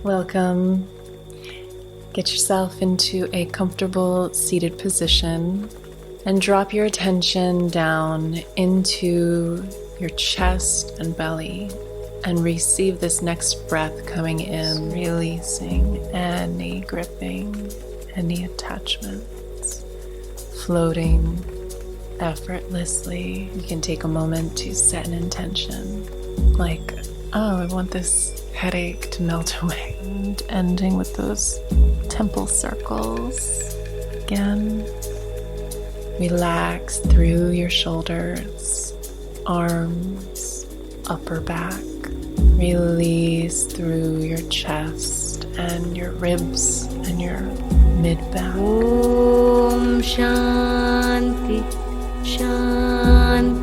Welcome. Get yourself into a comfortable seated position and drop your attention down into your chest and belly and receive this next breath coming in, releasing any gripping, any attachments, floating effortlessly. You can take a moment to set an intention like, oh, I want this headache to melt away. And ending with those temple circles. Again, relax through your shoulders, arms, upper back. Release through your chest and your ribs and your mid-back. Om Shanti Shanti.